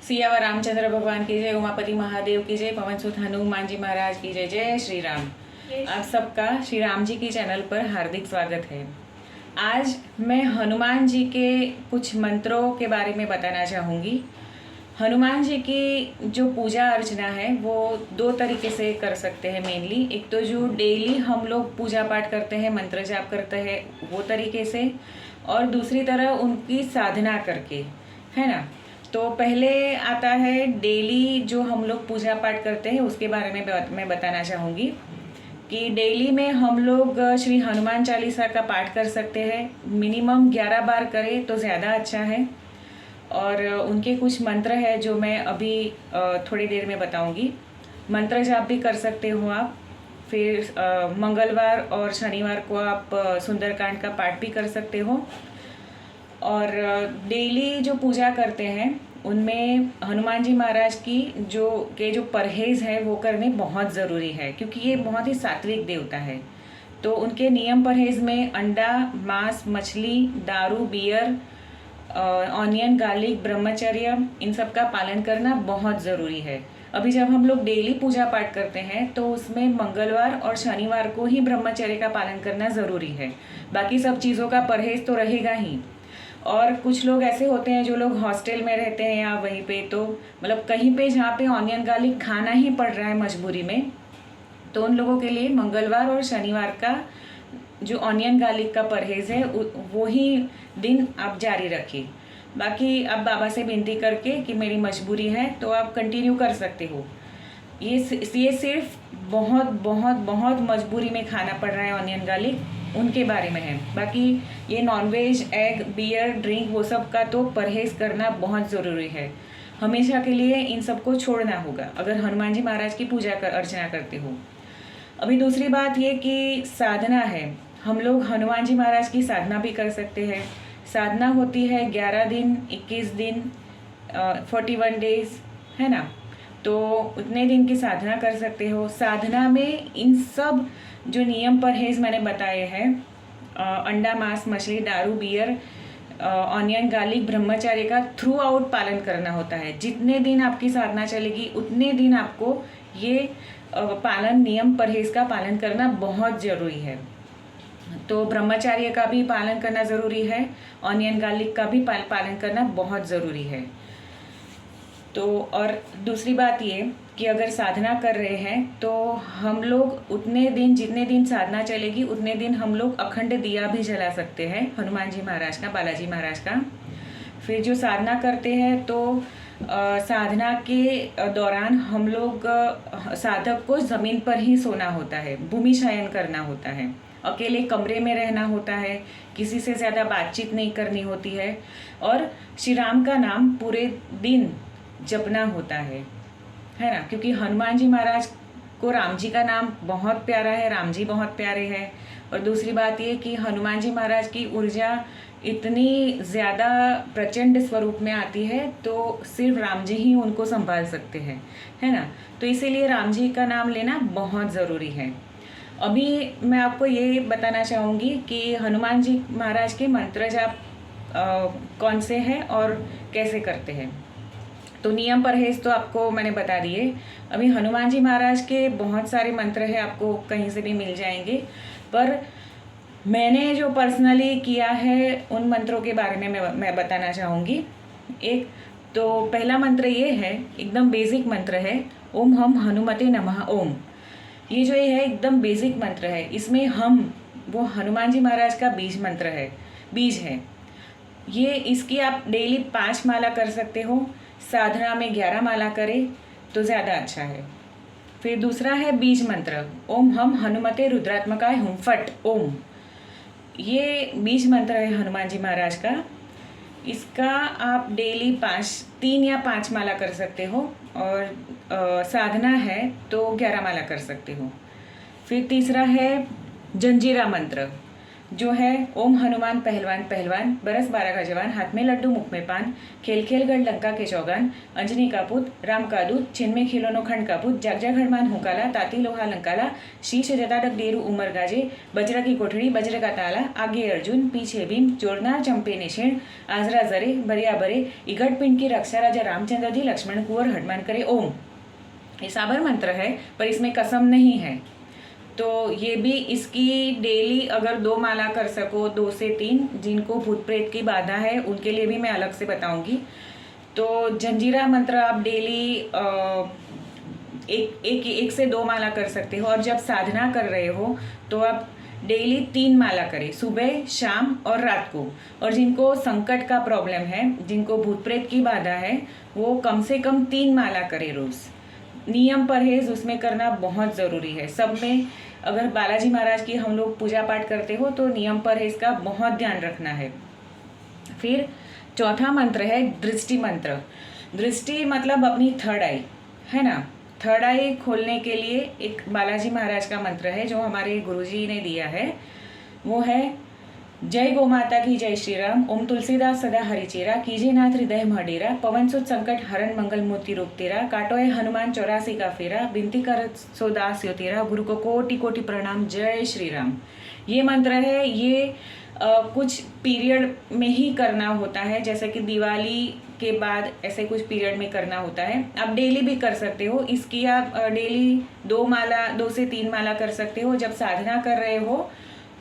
सियावर रामचंद्र भगवान की जय, उमापति महादेव की जय, पवन सुत हनुमान जी महाराज की जय। जय श्री राम। आप सबका श्री राम जी की चैनल पर हार्दिक स्वागत है। आज मैं हनुमान जी के कुछ मंत्रों के बारे में बताना चाहूँगी। हनुमान जी की जो पूजा अर्चना है वो दो तरीके से कर सकते हैं मेनली। एक तो जो डेली हम लोग पूजा पाठ करते हैं, मंत्र जाप करते हैं, वो तरीके से, और दूसरी तरह उनकी साधना करके, है ना। तो पहले आता है डेली जो हम लोग पूजा पाठ करते हैं उसके बारे में मैं बताना चाहूँगी कि डेली में हम लोग श्री हनुमान चालीसा का पाठ कर सकते हैं। मिनिमम 11 बार करें तो ज़्यादा अच्छा है। और उनके कुछ मंत्र है जो मैं अभी थोड़ी देर में बताऊंगी। मंत्र जाप भी कर सकते हो आप। फिर मंगलवार और शनिवार को आप सुंदरकांड का पाठ भी कर सकते हो। और डेली जो पूजा करते हैं उनमें हनुमान जी महाराज की जो परहेज़ है वो करने बहुत ज़रूरी है, क्योंकि ये बहुत ही सात्विक देवता है। तो उनके नियम परहेज़ में अंडा, मांस, मछली, दारू, बियर, ऑनियन, गार्लिक, ब्रह्मचर्य, इन सब का पालन करना बहुत ज़रूरी है। अभी जब हम लोग डेली पूजा पाठ करते हैं तो उसमें मंगलवार और शनिवार को ही ब्रह्मचर्य का पालन करना ज़रूरी है। बाकी सब चीज़ों का परहेज़ तो रहेगा ही। और कुछ लोग ऐसे होते हैं जो लोग हॉस्टल में रहते हैं या वहीं पे, तो मतलब कहीं पे जहाँ पे ऑनियन गार्लिक खाना ही पड़ रहा है मजबूरी में, तो उन लोगों के लिए मंगलवार और शनिवार का जो ऑनियन गार्लिक का परहेज़ है वो ही दिन आप जारी रखिए। बाकी आप बाबा से विनती करके कि मेरी मजबूरी है तो आप कंटिन्यू कर सकते हो। ये सिर्फ बहुत बहुत बहुत मजबूरी में खाना पड़ रहा है ऑनियन गार्लिक, उनके बारे में है। बाकी ये नॉनवेज, एग, बियर, ड्रिंक, वो सब का तो परहेज़ करना बहुत ज़रूरी है। हमेशा के लिए इन सबको छोड़ना होगा अगर हनुमान जी महाराज की पूजा अर्चना करते हो। अभी दूसरी बात ये कि साधना है। हम लोग हनुमान जी महाराज की साधना भी कर सकते हैं। साधना होती है 11 दिन, 21 दिन, 41 डेज, है ना। तो उतने दिन की साधना कर सकते हो। साधना में इन सब जो नियम परहेज़ मैंने बताए हैं, अंडा, मांस, मछली, दारू, बियर, ऑनियन, गार्लिक, ब्रह्मचर्य का थ्रू आउट पालन करना होता है। जितने दिन आपकी साधना चलेगी उतने दिन आपको ये पालन, नियम परहेज़ का पालन करना बहुत ज़रूरी है। तो ब्रह्मचर्य का भी पालन करना ज़रूरी है, ऑनियन गार्लिक का भी पालन करना बहुत ज़रूरी है। तो और दूसरी बात ये कि अगर साधना कर रहे हैं तो हम लोग उतने दिन, जितने दिन साधना चलेगी उतने दिन हम लोग अखंड दिया भी जला सकते हैं हनुमान जी महाराज का, बालाजी महाराज का। फिर जो साधना करते हैं तो साधना के दौरान हम लोग साधक को ज़मीन पर ही सोना होता है, भूमि शयन करना होता है, अकेले कमरे में रहना होता है, किसी से ज़्यादा बातचीत नहीं करनी होती है, और श्री राम का नाम पूरे दिन जपना होता है ना। क्योंकि हनुमान जी महाराज को राम जी का नाम बहुत प्यारा है, राम जी बहुत प्यारे हैं। और दूसरी बात ये कि हनुमान जी महाराज की ऊर्जा इतनी ज़्यादा प्रचंड स्वरूप में आती है तो सिर्फ राम जी ही उनको संभाल सकते हैं, है ना। तो इसीलिए राम जी का नाम लेना बहुत ज़रूरी है। अभी मैं आपको ये बताना चाहूँगी कि हनुमान जी महाराज के मंत्र जाप कौन से हैं और कैसे करते हैं। तो नियम परहेज़ तो आपको मैंने बता दिए। अभी हनुमान जी महाराज के बहुत सारे मंत्र हैं, आपको कहीं से भी मिल जाएंगे, पर मैंने जो पर्सनली किया है उन मंत्रों के बारे में मैं बताना चाहूँगी। एक तो पहला मंत्र ये है, एकदम बेसिक मंत्र है, ओम हम हनुमते नमः ओम। ये जो है एकदम बेसिक मंत्र है। इसमें हम, वो हनुमान जी महाराज का बीज मंत्र है, बीज है ये। इसकी आप डेली 5 माला कर सकते हो। साधना में 11 माला करें तो ज़्यादा अच्छा है। फिर दूसरा है बीज मंत्र, ओम हम हनुमते रुद्रात्मकाय हुम फट ओम। ये बीज मंत्र है हनुमान जी महाराज का। इसका आप डेली 3 या 5 माला कर सकते हो, और साधना है तो 11 माला कर सकते हो। फिर तीसरा है जंजीरा मंत्र। जो है ओम हनुमान पहलवान पहलवान, बरस 12 का जवान, हाथ में लड्डू मुख में पान, खेल खेल गढ़ लंका के चौगान, अंजनी का पुत राम का दूत, छिन में खिलौनो खंड का पुत, जाग जाग हनुमान हुकाला, ताती लोहा लंकाला, शीश जटाटक डेरू उमर गाजे, बज्र की कोठड़ी बज्र का ताला, आगे अर्जुन पीछे भीम, जोरनार चंपे निषेण, आजरा जरे बरिया बरे, इगट पिंड की रक्षा राजा रामचंद्र जी, लक्ष्मण कुंवर हनुमान करे ओम। ये साबर मंत्र है पर इसमें कसम नहीं है, तो ये भी इसकी डेली अगर 2 माला कर सको, 2 से 3, जिनको भूत प्रेत की बाधा है उनके लिए भी मैं अलग से बताऊंगी। तो जंजीरा मंत्र आप डेली एक से 2 माला कर सकते हो, और जब साधना कर रहे हो तो आप डेली 3 माला करें, सुबह शाम और रात को। और जिनको संकट का प्रॉब्लम है, जिनको भूत प्रेत की बाधा है, वो कम से कम 3 माला करें रोज। नियम परहेज उसमें करना बहुत ज़रूरी है। सब में अगर बालाजी महाराज की हम लोग पूजा पाठ करते हो तो नियम परहेज का बहुत ध्यान रखना है। फिर चौथा मंत्र है दृष्टि मंत्र। दृष्टि मतलब अपनी थर्ड आई, है ना। थर्ड आई खोलने के लिए एक बालाजी महाराज का मंत्र है जो हमारे गुरुजी ने दिया है, वो है जय गो माता की जय श्री राम, ओम तुलसीदास सदा हरिचेरा, कीजे नाथ हृदय मडेरा, पवन सुत संकट हरण मंगल मोती रूप तेरा, काटोए हनुमान 84 का फेरा, बिनती कर सो दास यो तेरा, गुरु को कोटि कोटि प्रणाम, जय श्री राम। ये मंत्र है, ये कुछ पीरियड में ही करना होता है, जैसे कि दिवाली के बाद ऐसे कुछ पीरियड में करना होता है। आप डेली भी कर सकते हो, इसकी आप डेली 2 से 3 माला कर सकते हो। जब साधना कर रहे हो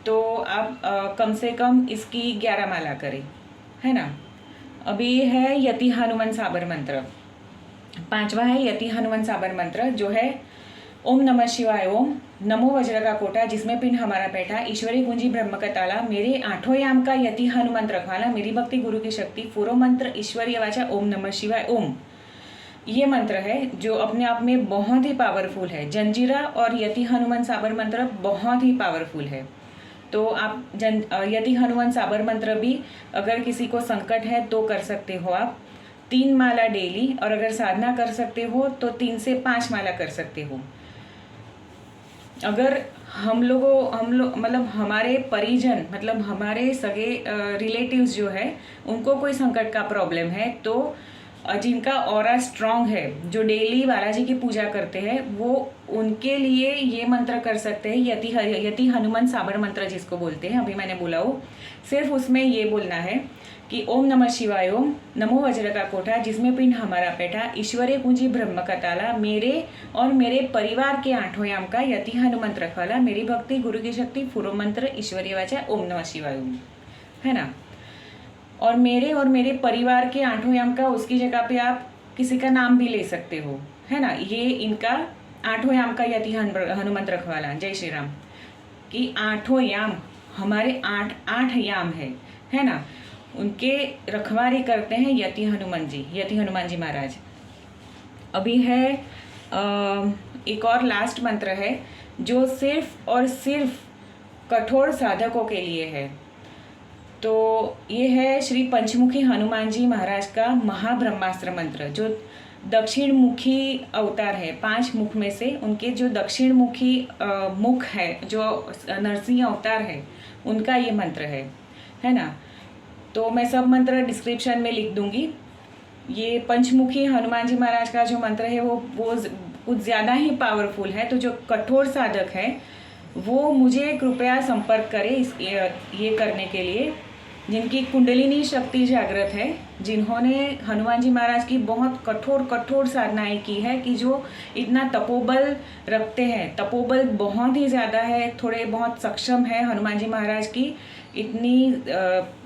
तो आप कम से कम इसकी 11 माला करें, है ना। अभी है यति हनुमान साबर मंत्र, 5वां है यति हनुमान साबर मंत्र, जो है ओम नमः शिवाय ओम, नमो वज्र का कोटा जिसमें पिन हमारा बैठा, ईश्वरी कुंजी ब्रह्म का ताला, मेरे 8वें याम का यति हनुमंत रखवाला, मेरी भक्ति गुरु की शक्ति, पूर्व मंत्र ईश्वरीय वाचा ओम नमः शिवाय ओम। ये मंत्र है जो अपने आप में बहुत ही पावरफुल है। जंजीरा और यति हनुमान साबर मंत्र बहुत ही पावरफुल है। तो आप यदि हनुमान साबर मंत्र भी अगर किसी को संकट है तो कर सकते हो आप 3 माला डेली, और अगर साधना कर सकते हो तो 3 से 5 माला कर सकते हो। अगर हम लोग मतलब हमारे परिजन, मतलब हमारे सगे रिलेटिव्स जो है, उनको कोई संकट का प्रॉब्लम है, तो जिनका ऑरा स्ट्रांग है, जो डेली बालाजी की पूजा करते हैं, वो उनके लिए ये मंत्र कर सकते हैं, यति हनुमान साबर मंत्र जिसको बोलते हैं। अभी मैंने बोला वो सिर्फ उसमें ये बोलना है कि ओम नमः शिवाय ओम, नमो वज्र का कोठा जिसमें पिंड हमारा बैठा, ईश्वरीय कुंजी ब्रह्म का ताला, मेरे और मेरे परिवार के 8वें याम का यति हनुमंत रखवाला, मेरी भक्ति गुरु की शक्ति, पूर्व मंत्र ईश्वरीय वाचा ओम नमः शिवाय ओम, है ना। और मेरे परिवार के 8वें याम का, उसकी जगह पे आप किसी का नाम भी ले सकते हो, है ना। ये इनका 8वें याम का यति हनुमंत रखवाला, जय श्री राम कि 8वें याम हमारे 8 याम है ना, उनके रखवारी करते हैं यति हनुमान जी महाराज। अभी है एक और लास्ट मंत्र है जो सिर्फ और सिर्फ कठोर साधकों के लिए है। तो ये है श्री पंचमुखी हनुमान जी महाराज का महाब्रह्मास्त्र मंत्र, जो दक्षिण मुखी अवतार है। 5 मुख में से उनके जो दक्षिण मुखी मुख है, जो नरसिंह अवतार है, उनका ये मंत्र है ना। तो मैं सब मंत्र डिस्क्रिप्शन में लिख दूंगी। ये पंचमुखी हनुमान जी महाराज का जो मंत्र है वो कुछ ज़्यादा ही पावरफुल है। तो जो कठोर साधक है वो मुझे कृपया संपर्क करें ये करने के लिए, जिनकी कुंडलिनी शक्ति जागृत है, जिन्होंने हनुमान जी महाराज की बहुत कठोर साधनाएं की है, कि जो इतना तपोबल रखते हैं, तपोबल बहुत ही ज़्यादा है, थोड़े बहुत सक्षम है हनुमान जी महाराज की इतनी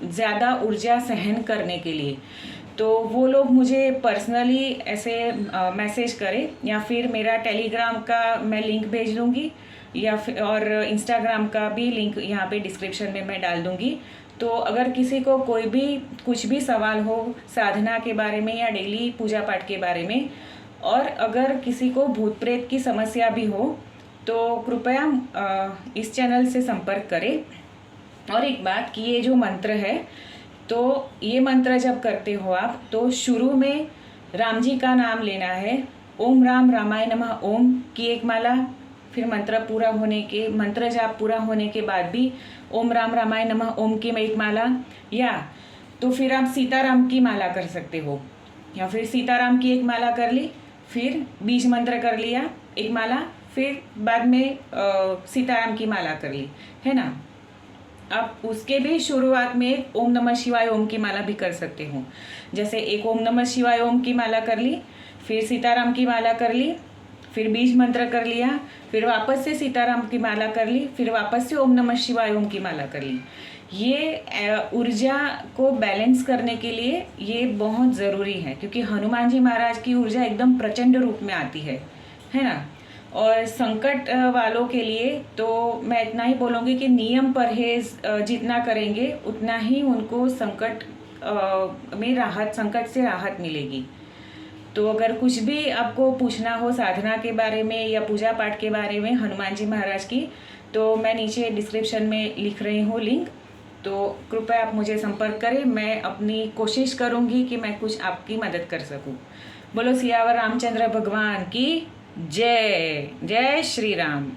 ज़्यादा ऊर्जा सहन करने के लिए। तो वो लोग मुझे पर्सनली ऐसे मैसेज करें, या फिर मेरा टेलीग्राम का मैं लिंक भेज दूँगी, या फिर और इंस्टाग्राम का भी लिंक यहाँ पे डिस्क्रिप्शन में मैं डाल दूँगी। तो अगर किसी को कोई भी कुछ भी सवाल हो साधना के बारे में या डेली पूजा पाठ के बारे में, और अगर किसी को भूत प्रेत की समस्या भी हो, तो कृपया इस चैनल से संपर्क करें। और एक बात कि ये जो मंत्र है, तो ये मंत्र जब करते हो आप, तो शुरू में राम जी का नाम लेना है, ओम राम रामाय नमः ओम की 1 माला, फिर मंत्र जाप पूरा होने के बाद भी ओम राम रामाय नमः ओम की एक माला, या तो फिर आप सीताराम की माला कर सकते हो, या फिर सीताराम की एक माला कर ली, फिर बीज मंत्र कर लिया एक माला, फिर बाद में सीताराम की माला कर ली, है ना। आप उसके भी शुरुआत में ओम नमः शिवाय ओम की माला भी कर सकते हो। जैसे एक ओम नमः शिवाय ओम की माला कर ली, फिर सीताराम की माला कर ली, फिर बीज मंत्र कर लिया, फिर वापस से सीताराम की माला कर ली, फिर वापस से ओम नमः शिवाय ओम की माला कर ली। ये ऊर्जा को बैलेंस करने के लिए ये बहुत ज़रूरी है, क्योंकि हनुमान जी महाराज की ऊर्जा एकदम प्रचंड रूप में आती है ना। और संकट वालों के लिए तो मैं इतना ही बोलूँगी कि नियम परहेज जितना करेंगे उतना ही उनको संकट से राहत मिलेगी। तो अगर कुछ भी आपको पूछना हो साधना के बारे में या पूजा पाठ के बारे में हनुमान जी महाराज की, तो मैं नीचे डिस्क्रिप्शन में लिख रही हूँ लिंक, तो कृपया आप मुझे संपर्क करें। मैं अपनी कोशिश करूँगी कि मैं कुछ आपकी मदद कर सकूँ। बोलो सियावर रामचंद्र भगवान की जय। जय श्री राम।